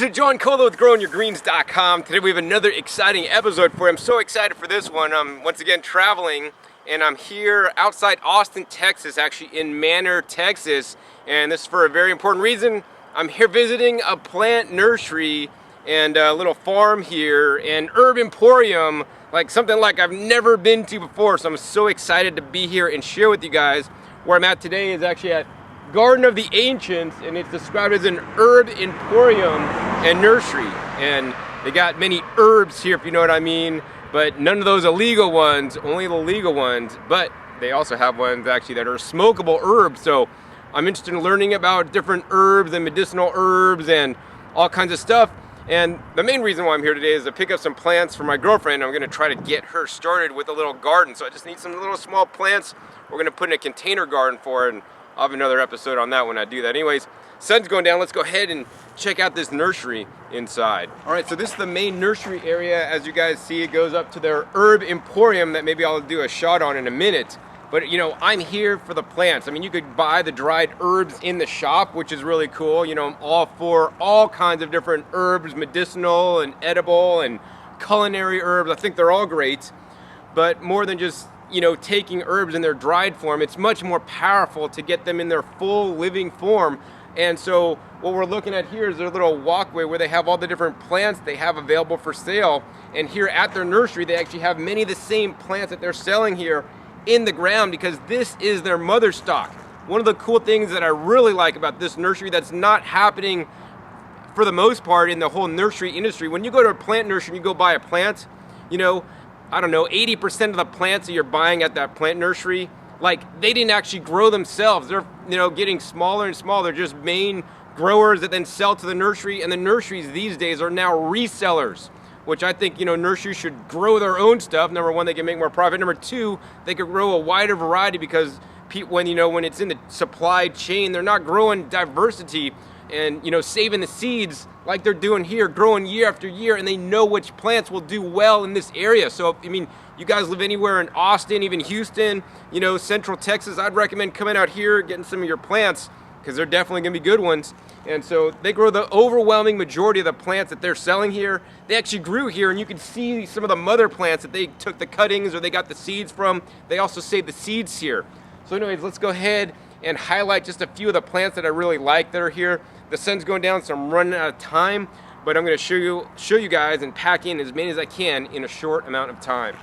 This is John Colo with GrowingYourGreens.com. Today we have another exciting episode for you. I'm so excited for this one. I'm once again traveling, and I'm here outside Austin, Texas, actually in Manor, Texas. And this is for a very important reason. I'm here visiting a plant nursery and a little farm here, an herb emporium, like something like I've never been to before. So I'm so excited to be here and share with you guys. Where I'm at today is actually at Garden of the Ancients, and it's described as an herb emporium and nursery. And they got many herbs here, if you know what I mean, but none of those illegal ones, only the legal ones. But they also have ones actually that are smokable herbs. So I'm interested in learning about different herbs and medicinal herbs and all kinds of stuff. And the main reason why I'm here today is to pick up some plants for my girlfriend. I'm going to try to get her started with a little garden. So I just need some little small plants we're going to put in a container garden for her, and I'll have another episode on that when I do that. Anyways, sun's going down. Let's go ahead and check out this nursery inside. All right, so this is the main nursery area. As you guys see, it goes up to their herb emporium that maybe I'll do a shot on in a minute. But you know, I'm here for the plants. I mean, you could buy the dried herbs in the shop, which is really cool. You know, I'm all for all kinds of different herbs, medicinal and edible and culinary herbs. I think they're all great. But more than just, you know, taking herbs in their dried form, it's much more powerful to get them in their full living form. And so what we're looking at here is their little walkway where they have all the different plants they have available for sale. And here at their nursery, they actually have many of the same plants that they're selling here in the ground, because this is their mother stock. One of the cool things that I really like about this nursery that's not happening for the most part in the whole nursery industry, when you go to a plant nursery and you go buy a plant, you know, I don't know, 80% of the plants that you're buying at that plant nursery, like, they didn't actually grow themselves. They're, you know, getting smaller and smaller. They're just main growers that then sell to the nursery, and the nurseries these days are now resellers, which I think, you know, nurseries should grow their own stuff. Number one, they can make more profit. Number two, they could grow a wider variety, because when it's in the supply chain, they're not growing diversity and, you know, saving the seeds like they're doing here, growing year after year, and they know which plants will do well in this area. So, I mean, you guys live anywhere in Austin, even Houston, you know, Central Texas, I'd recommend coming out here, getting some of your plants, because they're definitely going to be good ones. And so they grow the overwhelming majority of the plants that they're selling here. They actually grew here, and you can see some of the mother plants that they took the cuttings or they got the seeds from. They also save the seeds here. So anyways, let's go ahead and highlight just a few of the plants that I really like that are here. The sun's going down, so I'm running out of time, but I'm going to show you guys and pack in as many as I can in a short amount of time.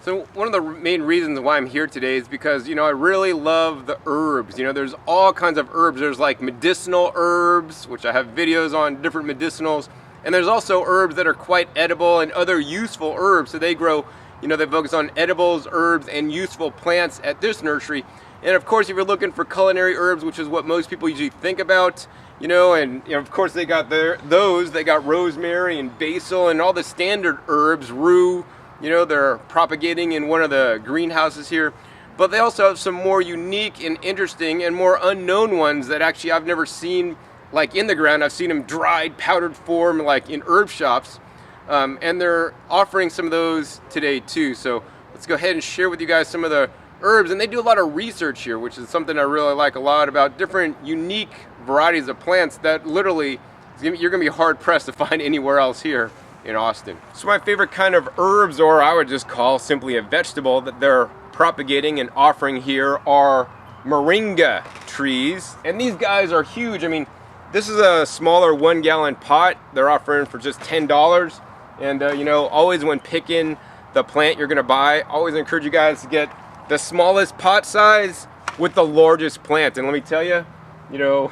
So one of the main reasons why I'm here today is because, you know, I really love the herbs. You know, there's all kinds of herbs. There's like medicinal herbs, which I have videos on, different medicinals. And there's also herbs that are quite edible and other useful herbs. So they grow, you know, they focus on edibles, herbs, and useful plants at this nursery. And of course, if you're looking for culinary herbs, which is what most people usually think about, you know, and you know, of course they got they got rosemary and basil and all the standard herbs, rue. You know, they're propagating in one of the greenhouses here. But they also have some more unique and interesting and more unknown ones that actually I've never seen, like, in the ground. I've seen them dried, powdered form, like in herb shops. And they're offering some of those today too. So let's go ahead and share with you guys some of the herbs. And they do a lot of research here, which is something I really like a lot, about different unique varieties of plants that literally you're going to be hard pressed to find anywhere else here in Austin. So my favorite kind of herbs, or I would just call simply a vegetable, that they're propagating and offering here are moringa trees. And these guys are huge. I mean, this is a smaller 1 gallon pot. They're offering for just $10. And you know, always when picking the plant you're gonna buy, always encourage you guys to get the smallest pot size with the largest plant. And let me tell you, you know,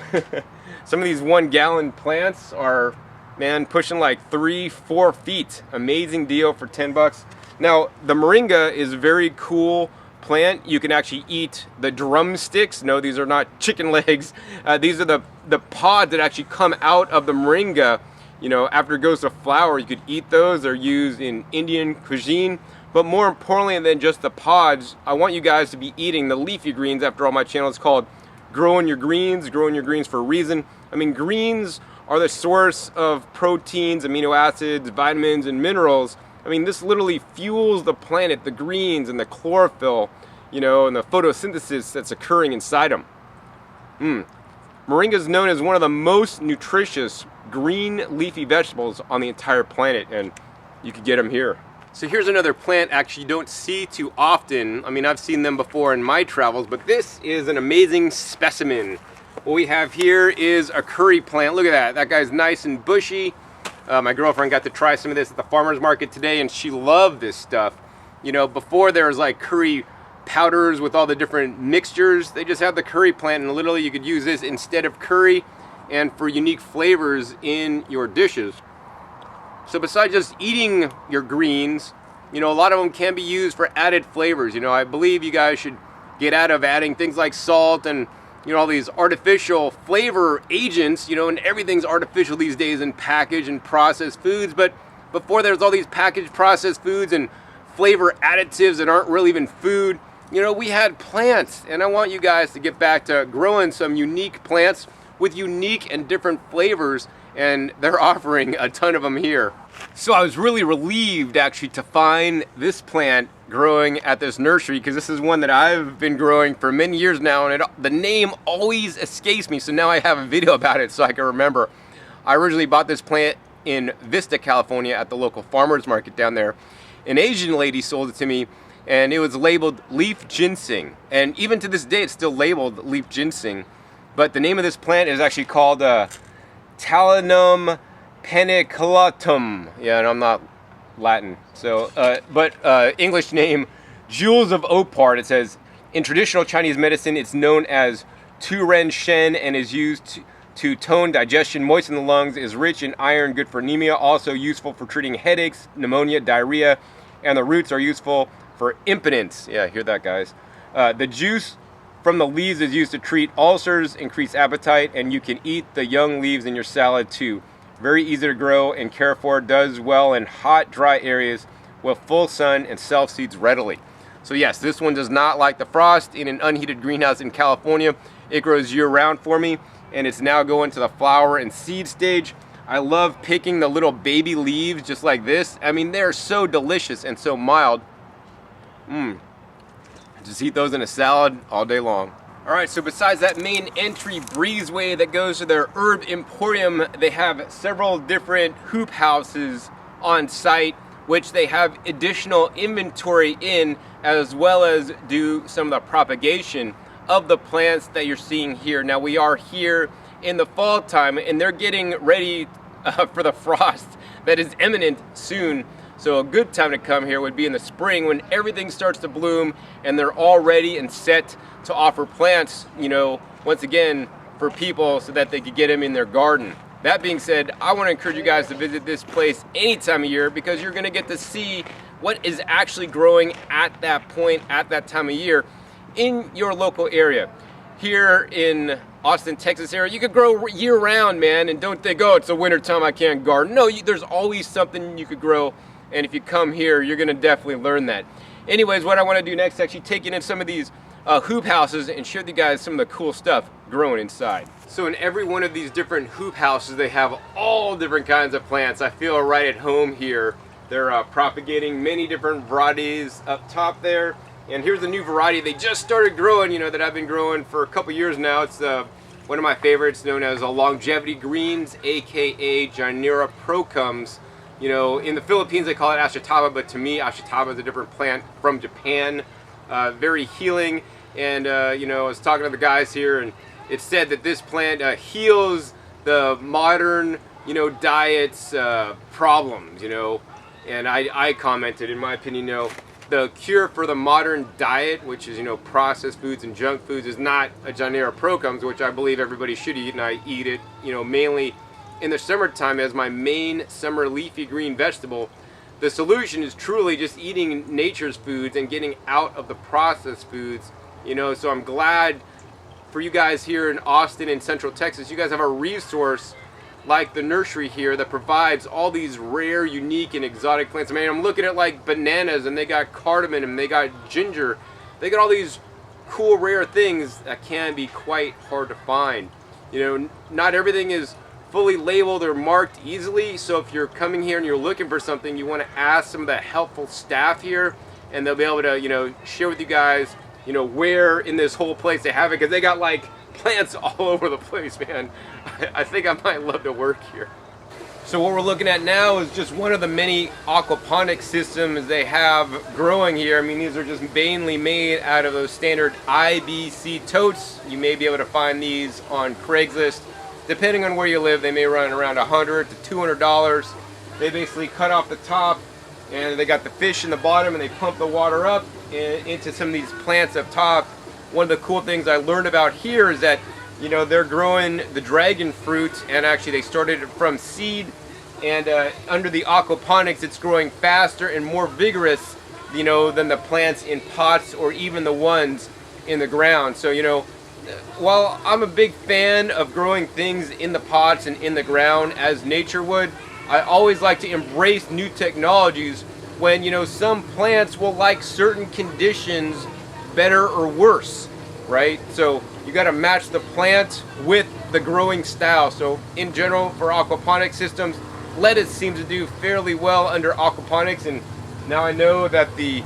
some of these 1 gallon plants are, man, pushing like 3-4 feet. Amazing deal for $10. Now, the moringa is a very cool plant. You can actually eat the drumsticks. No, these are not chicken legs. These are the pods that actually come out of the moringa. You know, after it goes to flower, you could eat those. They're used in Indian cuisine. But more importantly than just the pods, I want you guys to be eating the leafy greens. After all, my channel is called Growing Your Greens for a reason. I mean, greens are the source of proteins, amino acids, vitamins, and minerals. I mean, this literally fuels the planet, the greens and the chlorophyll, you know, and the photosynthesis that's occurring inside them. Moringa is known as one of the most nutritious green leafy vegetables on the entire planet, and you can get them here. So here's another plant actually you don't see too often. I mean, I've seen them before in my travels, but this is an amazing specimen. What we have here is a curry plant. Look at that. That guy's nice and bushy. My girlfriend got to try some of this at the farmer's market today, and she loved this stuff. You know, before there was like curry powders with all the different mixtures. They just have the curry plant, and literally you could use this instead of curry and for unique flavors in your dishes. So besides just eating your greens, you know, a lot of them can be used for added flavors. You know, I believe you guys should get out of adding things like salt and, you know, all these artificial flavor agents, you know, and everything's artificial these days in packaged and processed foods. But before there's all these packaged processed foods and flavor additives that aren't really even food, you know, we had plants, and I want you guys to get back to growing some unique plants with unique and different flavors, and they're offering a ton of them here. So I was really relieved actually to find this plant growing at this nursery, because this is one that I've been growing for many years now, and the name always escapes me, so now I have a video about it so I can remember. I originally bought this plant in Vista, California at the local farmer's market down there. An Asian lady sold it to me, and it was labeled leaf ginseng, and even to this day it's still labeled leaf ginseng, but the name of this plant is actually called Talinum paniculatum. Yeah, and I'm not Latin, so English name Jewels of Opart. It says in traditional Chinese medicine it's known as Tu Ren Shen and is used to tone digestion, moisten the lungs, is rich in iron, good for anemia, also useful for treating headaches, pneumonia, diarrhea, and the roots are useful for impotence. Yeah, hear that, guys. The juice from the leaves is used to treat ulcers, increase appetite, and you can eat the young leaves in your salad too. Very easy to grow and care for, does well in hot, dry areas with full sun and self-seeds readily. So yes, this one does not like the frost. In an unheated greenhouse in California, it grows year-round for me, and it's now going to the flower and seed stage. I love picking the little baby leaves just like this. I mean, they're so delicious and so mild. Just eat those in a salad all day long. All right, so besides that main entry breezeway that goes to their herb emporium, they have several different hoop houses on site, which they have additional inventory in, as well as do some of the propagation of the plants that you're seeing here. Now we are here in the fall time, and they're getting ready for the frost that is imminent soon. So a good time to come here would be in the spring when everything starts to bloom and they're all ready and set to offer plants, you know, once again for people so that they could get them in their garden. That being said, I want to encourage you guys to visit this place any time of year, because you're going to get to see what is actually growing at that point, at that time of year in your local area. Here in Austin, Texas area, you could grow year round, man, and don't think, oh, it's the winter time, I can't garden. No, there's always something you could grow. And if you come here, you're gonna definitely learn that. Anyways, what I wanna do next is actually take you in some of these hoop houses and show you guys some of the cool stuff growing inside. So in every one of these different hoop houses, they have all different kinds of plants. I feel right at home here. They're propagating many different varieties up top there. And here's a new variety they just started growing, you know, that I've been growing for a couple years now. It's one of my favorites, known as longevity greens, aka Gynera procums. You know, in the Philippines they call it ashitaba, but to me ashitaba is a different plant from Japan. Very healing, and you know, I was talking to the guys here, and it said that this plant heals the modern, you know, diet's problems, you know. And I commented, in my opinion, you know, the cure for the modern diet, which is, you know, processed foods and junk foods, is not a Gynera procums, which I believe everybody should eat, and I eat it, you know, mainly in the summertime as my main summer leafy green vegetable. The solution is truly just eating nature's foods and getting out of the processed foods, you know. So I'm glad for you guys here in Austin and Central Texas, you guys have a resource like the nursery here that provides all these rare, unique, and exotic plants. I mean, I'm looking at like bananas, and they got cardamom, and they got ginger. They got all these cool, rare things that can be quite hard to find. You know, not everything is fully labeled or marked easily, so if you're coming here and you're looking for something, you want to ask some of the helpful staff here, and they'll be able to, you know, share with you guys, you know, where in this whole place they have it, because they got like plants all over the place, man. I think I might love to work here. So what we're looking at now is just one of the many aquaponics systems they have growing here. I mean, these are just mainly made out of those standard IBC totes. You may be able to find these on Craigslist. Depending on where you live, they may run around $100 to $200. They basically cut off the top, and they got the fish in the bottom, and they pump the water up into some of these plants up top. One of the cool things I learned about here is that, you know, they're growing the dragon fruit, and actually they started it from seed, and under the aquaponics it's growing faster and more vigorous, you know, than the plants in pots or even the ones in the ground. So, you know, while I'm a big fan of growing things in the pots and in the ground as nature would, I always like to embrace new technologies when, you know, some plants will like certain conditions better or worse, right? So you got to match the plant with the growing style. So in general, for aquaponic systems, lettuce seems to do fairly well under aquaponics, and now I know that the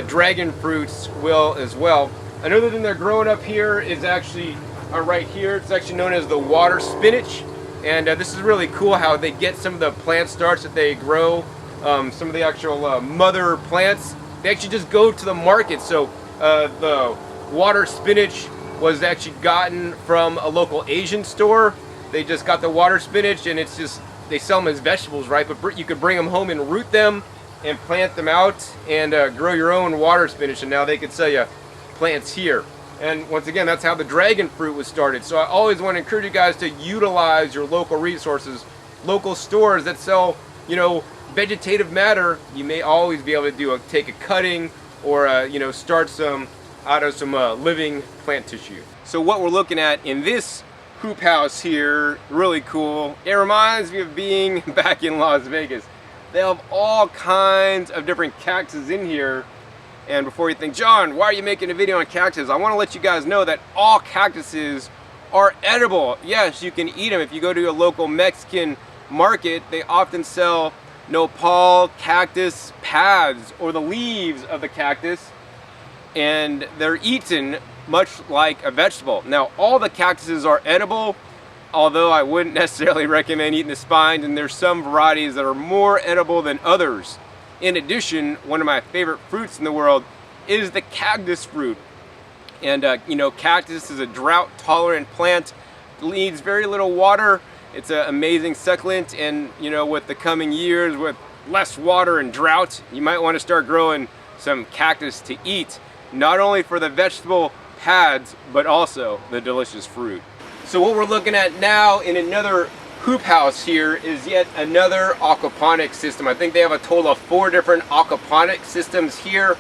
dragon fruits will as well. Another thing they're growing up here is actually right here. It's actually known as the water spinach, and this is really cool how they get some of the plant starts that they grow, some of the actual mother plants. They actually just go to the market. So the water spinach was actually gotten from a local Asian store. They just got the water spinach, and it's just, they sell them as vegetables, right? But you could bring them home and root them and plant them out and grow your own water spinach, and now they could sell you plants here. And once again, that's how the dragon fruit was started. So I always want to encourage you guys to utilize your local resources, local stores that sell, you know, vegetative matter. You may always be able to take a cutting or you know, start some out of some living plant tissue. So what we're looking at in this hoop house here, really cool. It reminds me of being back in Las Vegas. They have all kinds of different cactus in here. And before you think, John, why are you making a video on cactus? I want to let you guys know that all cactuses are edible. Yes, you can eat them. If you go to a local Mexican market, they often sell nopal cactus pads or the leaves of the cactus, and they're eaten much like a vegetable. Now, all the cactuses are edible, although I wouldn't necessarily recommend eating the spines, and there's some varieties that are more edible than others. In addition, one of my favorite fruits in the world is the cactus fruit. And you know, cactus is a drought-tolerant plant, needs very little water. It's an amazing succulent, and you know, with the coming years, with less water and drought, you might want to start growing some cactus to eat, not only for the vegetable pads, but also the delicious fruit. So what we're looking at now in another hoop house here is yet another aquaponic system. I think they have a total of 4 different aquaponic systems here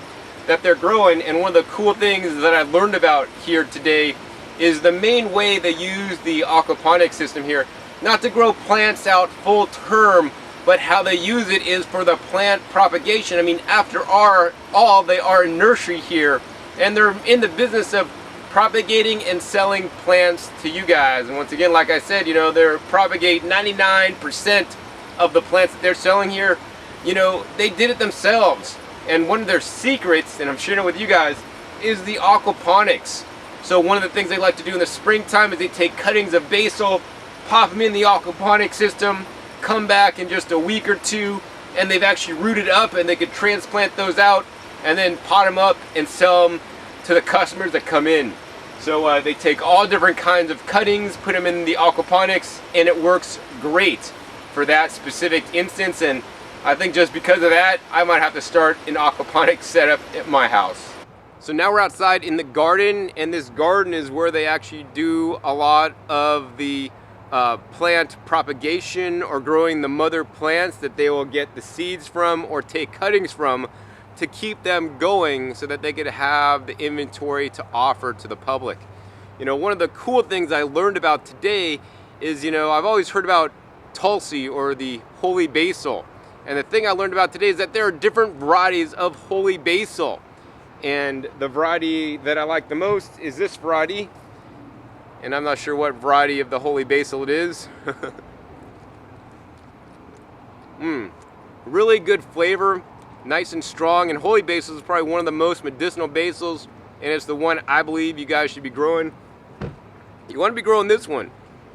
that they're growing, and one of the cool things that I learned about here today is the main way they use the aquaponic system here, not to grow plants out full term, but how they use it is for the plant propagation. I mean, after all, they are a nursery here, and they're in the business of propagating and selling plants to you guys. And once again, like I said, you know, they propagate 99% of the plants that they're selling here. You know, they did it themselves. And one of their secrets, and I'm sharing it with you guys, is the aquaponics. So one of the things they like to do in the springtime is they take cuttings of basil, pop them in the aquaponic system, come back in just a week or two, and they've actually rooted up, and they could transplant those out and then pot them up and sell them to the customers that come in. So they take all different kinds of cuttings, put them in the aquaponics, and it works great for that specific instance. And I think just because of that, I might have to start an aquaponics setup at my house. So now we're outside in the garden, and this garden is where they actually do a lot of the plant propagation or growing the mother plants that they will get the seeds from or take cuttings from to keep them going so that they could have the inventory to offer to the public. You know, one of the cool things I learned about today is, you know, I've always heard about Tulsi or the holy basil. And the thing I learned about today is that there are different varieties of holy basil. And the variety that I like the most is this variety. And I'm not sure what variety of the holy basil it is. Really good flavor. Nice and strong, and holy basil is probably one of the most medicinal basils, and it's the one I believe you guys should be growing. You want to be growing this one.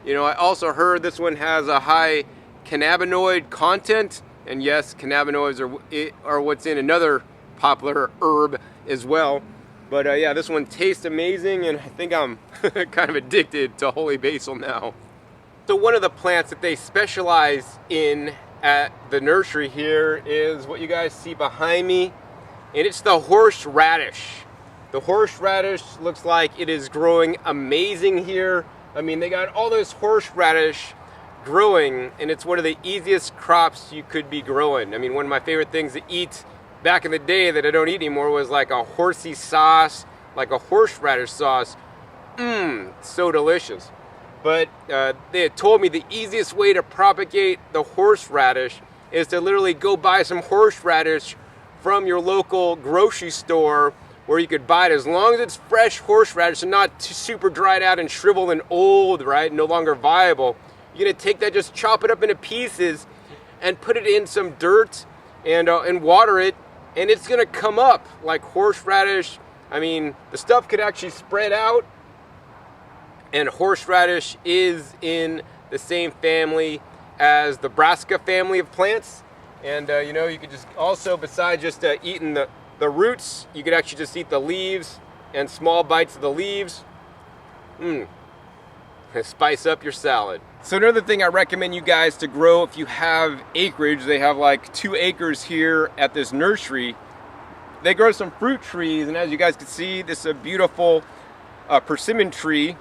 You know, I also heard this one has a high cannabinoid content, and yes, cannabinoids are what's in another popular herb as well. But yeah, this one tastes amazing, and I think I'm kind of addicted to holy basil now. So one of the plants that they specialize in at the nursery here is what you guys see behind me, and it's the horseradish. The horseradish looks like it is growing amazing here. I mean, they got all this horseradish growing, and it's one of the easiest crops you could be growing. I mean, one of my favorite things to eat back in the day that I don't eat anymore was like a horsey sauce, like a horseradish sauce. So delicious. But they had told me the easiest way to propagate the horseradish is to literally go buy some horseradish from your local grocery store, where you could buy it as long as it's fresh horseradish and not too super dried out and shriveled and old, right? No longer viable. You're gonna take that, just chop it up into pieces and put it in some dirt and water it, and it's gonna come up like horseradish. I mean, the stuff could actually spread out, and horseradish is in the same family as the brassica family of plants. And you know, you could just also, besides just eating the roots, you could actually just eat the leaves and small bites of the leaves. Spice up your salad. So another thing I recommend you guys to grow if you have acreage, they have like 2 acres here at this nursery. They grow some fruit trees, and as you guys can see, this is a beautiful persimmon tree,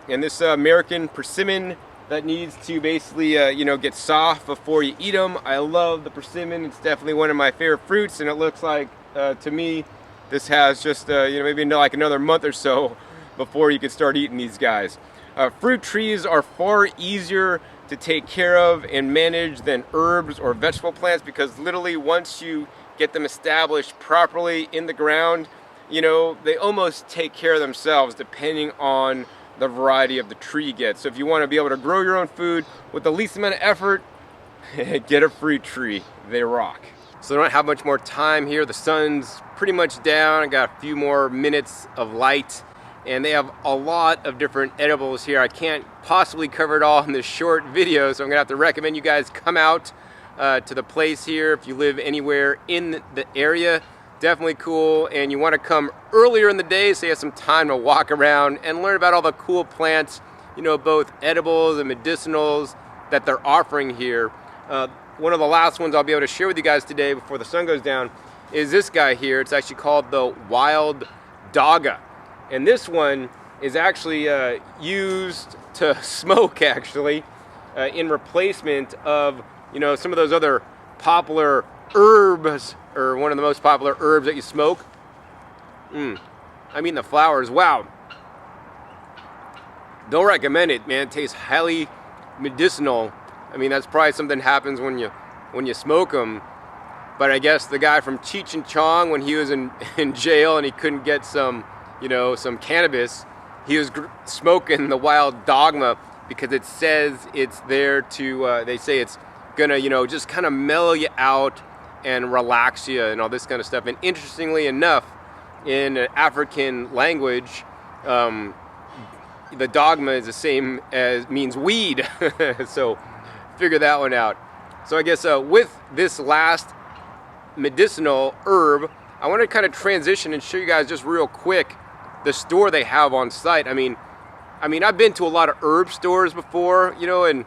and this American persimmon that needs to basically you know, get soft before you eat them. I love the persimmon. It's definitely one of my favorite fruits, and it looks like to me this has just you know, maybe like another month or so before you can start eating these guys. Fruit trees are far easier to take care of and manage than herbs or vegetable plants, because literally once you get them established properly in the ground, you know, they almost take care of themselves depending on the variety of the tree you get. So if you want to be able to grow your own food with the least amount of effort, get a fruit tree. They rock. So I don't have much more time here. The sun's pretty much down. I got a few more minutes of light, and they have a lot of different edibles here. I can't possibly cover it all in this short video, so I'm gonna have to recommend you guys come out to the place here if you live anywhere in the area. Definitely cool, and you want to come earlier in the day so you have some time to walk around and learn about all the cool plants, you know, both edibles and medicinals that they're offering here. One of the last ones I'll be able to share with you guys today before the sun goes down is this guy here. It's actually called the wild dogga, and this one is actually used to smoke, actually, in replacement of, you know, some of those other popular herbs, or one of the most popular herbs that you smoke. I mean, the flowers, wow. Don't recommend it, man. It tastes highly medicinal. I mean, that's probably something happens when you smoke them. But I guess the guy from Cheech and Chong, when he was in jail and he couldn't get some, you know, some cannabis, he was smoking the wild dogma because it says it's there to, they say it's gonna, you know, just kind of mellow you out and relax you and all this kind of stuff. And interestingly enough, in African language, the dogma is the same as, means weed. So figure that one out. So I guess with this last medicinal herb, I want to kind of transition and show you guys just real quick the store they have on site. I mean, I've been to a lot of herb stores before, you know, and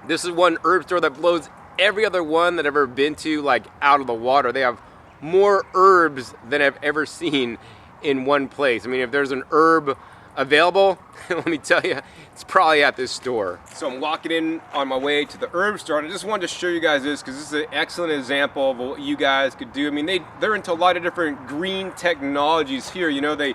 this is one herb store that blows every other one that I've ever been to, like, out of the water. They have more herbs than I've ever seen in one place. I mean, if there's an herb available, let me tell you, it's probably at this store. So I'm walking in on my way to the herb store, and I just wanted to show you guys this because this is an excellent example of what you guys could do. I mean, they're into a lot of different green technologies here. You know, they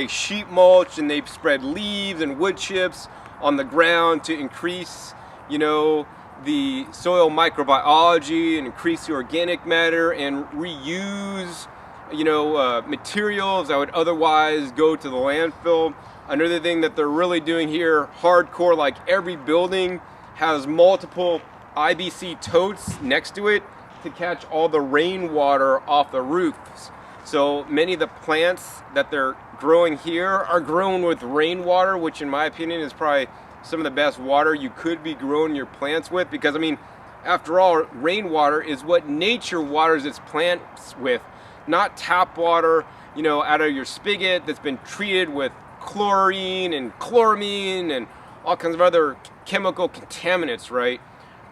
sheet mulch and they spread leaves and wood chips on the ground to increase, you know, the soil microbiology and increase the organic matter and reuse, you know, materials that would otherwise go to the landfill. Another thing that they're really doing here, hardcore, like every building has multiple IBC totes next to it to catch all the rainwater off the roofs. So many of the plants that they're growing here are grown with rainwater, which in my opinion is probably some of the best water you could be growing your plants with, because I mean, after all, rainwater is what nature waters its plants with, not tap water, you know, out of your spigot that's been treated with chlorine and chloramine and all kinds of other chemical contaminants, right?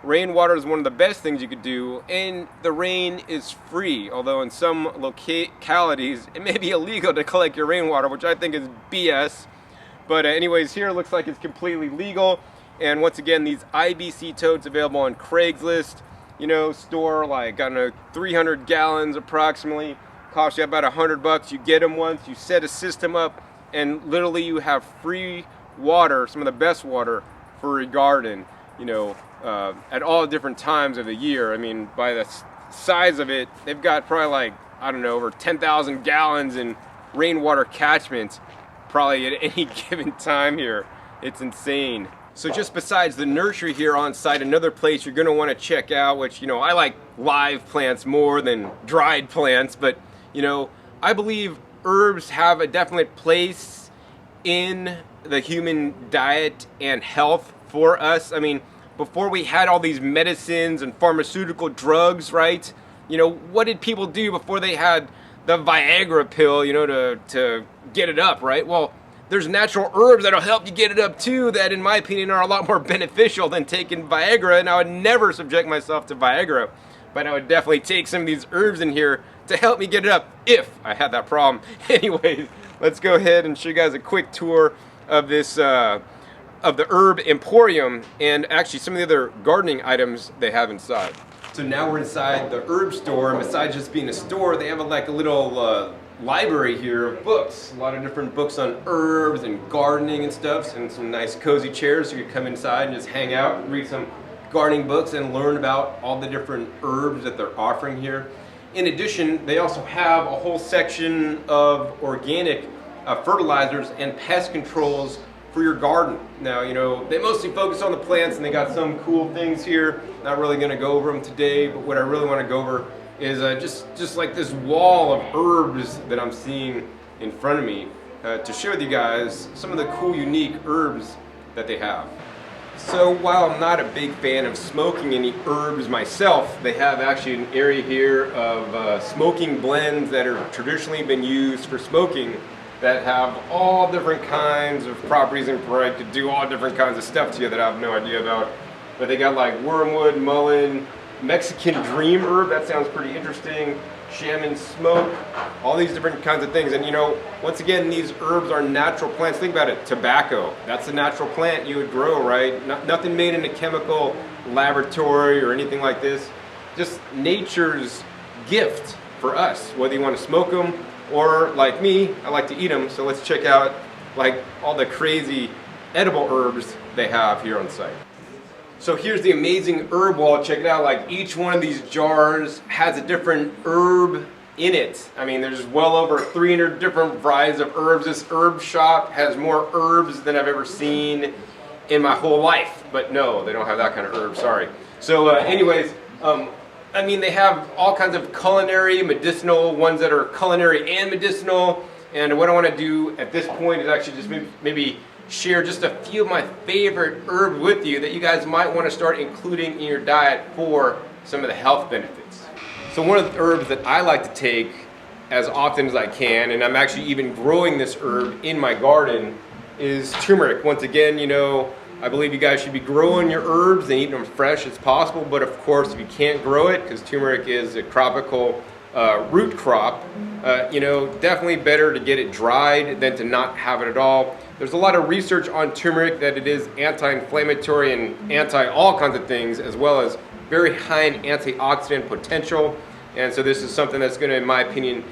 Rainwater is one of the best things you could do, and the rain is free, although in some localities it may be illegal to collect your rainwater, which I think is BS. But anyways, here it looks like it's completely legal. And once again, these IBC totes available on Craigslist, you know, store like, I don't know, 300 gallons approximately, cost you about $100. You get them once, you set a system up, and literally you have free water, some of the best water for your garden, you know, at all different times of the year. I mean, by the size of it, they've got probably like, I don't know, over 10,000 gallons in rainwater catchments probably at any given time here. It's insane. So just besides the nursery here on site, another place you're gonna wanna check out, which, you know, I like live plants more than dried plants, but, you know, I believe herbs have a definite place in the human diet and health for us. I mean, before we had all these medicines and pharmaceutical drugs, right? You know, what did people do before they had the Viagra pill, you know, to get it up, right? Well, there's natural herbs that'll help you get it up too, that in my opinion are a lot more beneficial than taking Viagra, and I would never subject myself to Viagra, but I would definitely take some of these herbs in here to help me get it up if I had that problem. Anyways, let's go ahead and show you guys a quick tour of this, of the herb emporium, and actually some of the other gardening items they have inside. So now we're inside the herb store, and besides just being a store, they have like a little library here of books. A lot of different books on herbs and gardening and stuff, and some nice cozy chairs so you can come inside and just hang out and read some gardening books and learn about all the different herbs that they're offering here. In addition, they also have a whole section of organic fertilizers and pest controls for your garden. Now, you know, they mostly focus on the plants, and they got some cool things here. Not really gonna go over them today, but what I really wanna go over is just like this wall of herbs that I'm seeing in front of me to share with you guys some of the cool, unique herbs that they have. So while I'm not a big fan of smoking any herbs myself, they have actually an area here of smoking blends that are traditionally been used for smoking that have all different kinds of properties and could do all different kinds of stuff to you that I have no idea about. But they got like wormwood, mullein, Mexican dream herb, that sounds pretty interesting, shaman smoke, all these different kinds of things. And you know, once again, these herbs are natural plants. Think about it, tobacco, that's a natural plant you would grow, right? Nothing made in a chemical laboratory or anything like this. Just nature's gift for us, whether you want to smoke them or like me, I like to eat them. So let's check out like all the crazy edible herbs they have here on site. So here's the amazing herb wall. Check it out. Like each one of these jars has a different herb in it. I mean, there's well over 300 different varieties of herbs. This herb shop has more herbs than I've ever seen in my whole life. But no, they don't have that kind of herb, sorry. So anyways, I mean, they have all kinds of culinary, medicinal, ones that are culinary and medicinal. And what I want to do at this point is actually just maybe share just a few of my favorite herbs with you that you guys might want to start including in your diet for some of the health benefits. So one of the herbs that I like to take as often as I can, and I'm actually even growing this herb in my garden, is turmeric. Once again, you know, I believe you guys should be growing your herbs and eating them fresh as possible, but of course if you can't grow it, because turmeric is a tropical root crop, you know, definitely better to get it dried than to not have it at all. There's a lot of research on turmeric that it is anti-inflammatory and anti-all kinds of things, as well as very high in antioxidant potential. And so this is something that's going to, in my opinion,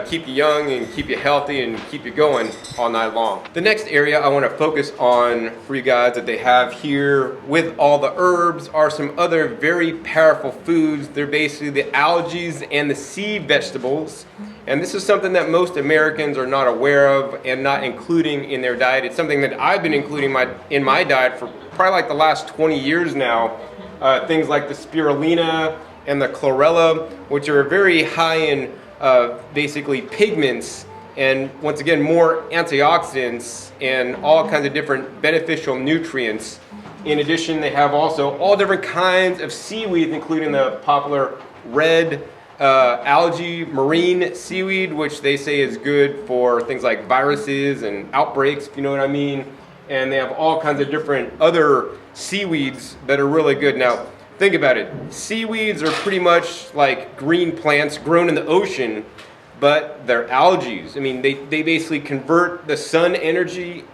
keep you young and keep you healthy and keep you going all night long. The next area I want to focus on for you guys that they have here with all the herbs are some other very powerful foods. They're basically the algae and the sea vegetables. And this is something that most Americans are not aware of and not including in their diet. It's something that I've been including in my diet for probably like the last 20 years now. Things like the spirulina and the chlorella, which are very high in basically pigments and once again, more antioxidants and all kinds of different beneficial nutrients. In addition, they have also all different kinds of seaweeds, including the popular red algae marine seaweed, which they say is good for things like viruses and outbreaks, if you know what I mean. And they have all kinds of different other seaweeds that are really good. Now, think about it. Seaweeds are pretty much like green plants grown in the ocean, but they're algae. I mean, they basically convert the sun energy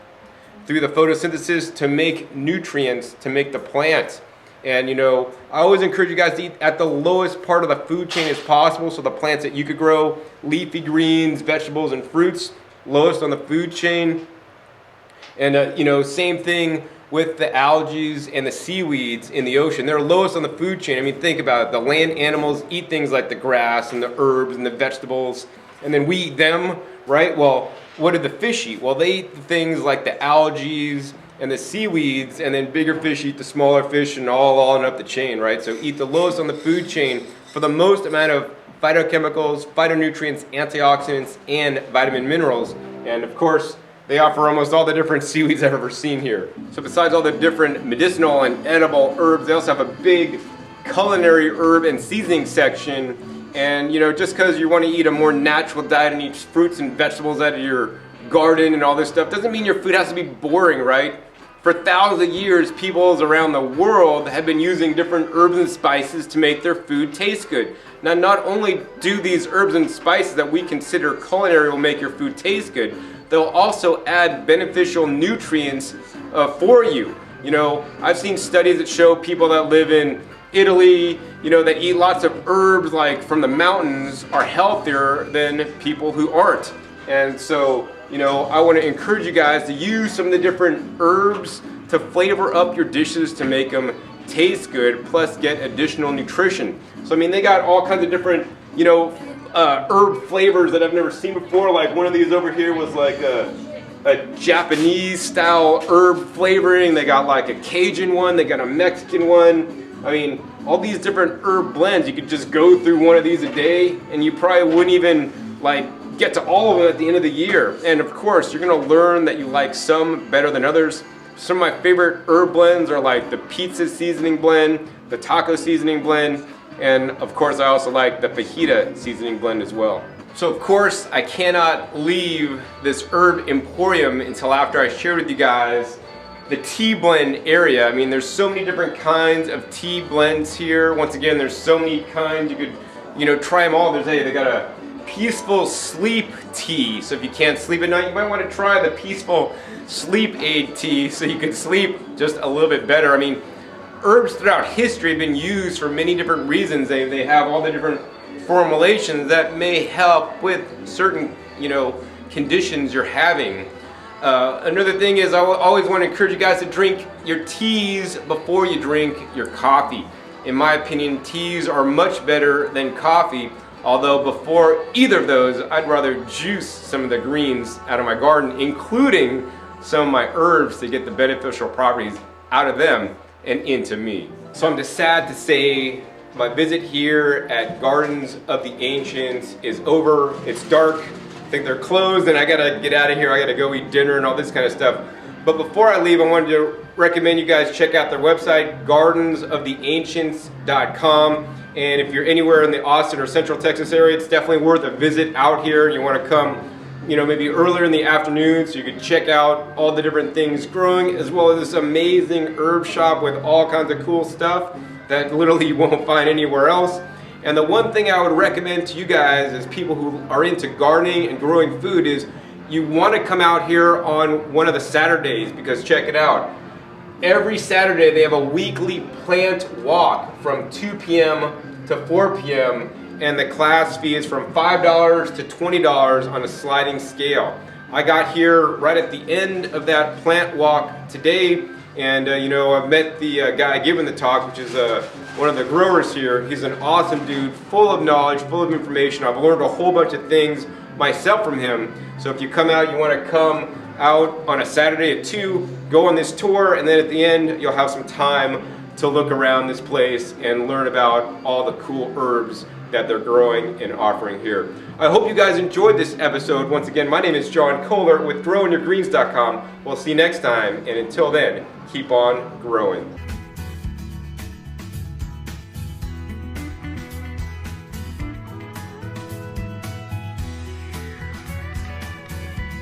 through the photosynthesis to make nutrients to make the plant. And you know, I always encourage you guys to eat at the lowest part of the food chain as possible. So the plants that you could grow, leafy greens, vegetables, and fruits, lowest on the food chain. And you know, same thing with the algae and the seaweeds in the ocean. They're lowest on the food chain. I mean, think about it. The land animals eat things like the grass and the herbs and the vegetables, and then we eat them, right? Well, what do the fish eat? Well, they eat things like the algae and the seaweeds, and then bigger fish eat the smaller fish, and all on up the chain, right? So eat the lowest on the food chain for the most amount of phytochemicals, phytonutrients, antioxidants, and vitamin minerals. And of course, they offer almost all the different seaweeds I've ever seen here. So besides all the different medicinal and edible herbs, they also have a big culinary herb and seasoning section. And you know, just because you want to eat a more natural diet and eat fruits and vegetables out of your garden and all this stuff doesn't mean your food has to be boring, right? For thousands of years, peoples around the world have been using different herbs and spices to make their food taste good. Now, not only do these herbs and spices that we consider culinary will make your food taste good, they'll also add beneficial nutrients for you. You know, I've seen studies that show people that live in Italy, you know, that eat lots of herbs like from the mountains are healthier than people who aren't. And so, you know, I want to encourage you guys to use some of the different herbs to flavor up your dishes to make them taste good, plus get additional nutrition. So, I mean, they got all kinds of different, you know, herb flavors that I've never seen before. Like one of these over here was like a Japanese style herb flavoring. They got like a Cajun one, they got a Mexican one. I mean, all these different herb blends, you could just go through one of these a day and you probably wouldn't even like get to all of them at the end of the year. And of course, you're gonna learn that you like some better than others. Some of my favorite herb blends are like the pizza seasoning blend, the taco seasoning blend, and of course I also like the fajita seasoning blend as well. So of course, I cannot leave this herb emporium until after I shared with you guys the tea blend area. I mean, there's so many different kinds of tea blends here. Once again, there's so many kinds. You could, you know, try them all. They got a peaceful sleep tea. So if you can't sleep at night, you might want to try the peaceful sleep aid tea so you can sleep just a little bit better. I mean, herbs throughout history have been used for many different reasons. They have all the different formulations that may help with certain, you know, conditions you're having. Another thing is I always want to encourage you guys to drink your teas before you drink your coffee. In my opinion, teas are much better than coffee, although before either of those, I'd rather juice some of the greens out of my garden, including some of my herbs to get the beneficial properties out of them and into me. So I'm just sad to say my visit here at Gardens of the Ancients is over. It's dark. I think they're closed and I gotta get out of here. I gotta go eat dinner and all this kind of stuff. But before I leave, I wanted to recommend you guys check out their website, gardensoftheancients.com. And if you're anywhere in the Austin or Central Texas area, it's definitely worth a visit out here. You wanna come, you know, maybe earlier in the afternoon so you can check out all the different things growing, as well as this amazing herb shop with all kinds of cool stuff that literally you won't find anywhere else. And the one thing I would recommend to you guys as people who are into gardening and growing food is you want to come out here on one of the Saturdays, because check it out. Every Saturday they have a weekly plant walk from 2 p.m. to 4 p.m. and the class fee is from $5 to $20 on a sliding scale. I got here right at the end of that plant walk today, and you know, I've met the guy giving the talk, which is one of the growers here. He's an awesome dude, full of knowledge, full of information. I've learned a whole bunch of things myself from him. So if you come out, you want to come out on a Saturday at 2, go on this tour, and then at the end you'll have some time to look around this place and learn about all the cool herbs that they're growing and offering here. I hope you guys enjoyed this episode. Once again, my name is John Kohler with GrowInYourGreens.com. We'll see you next time, and until then, keep on growing.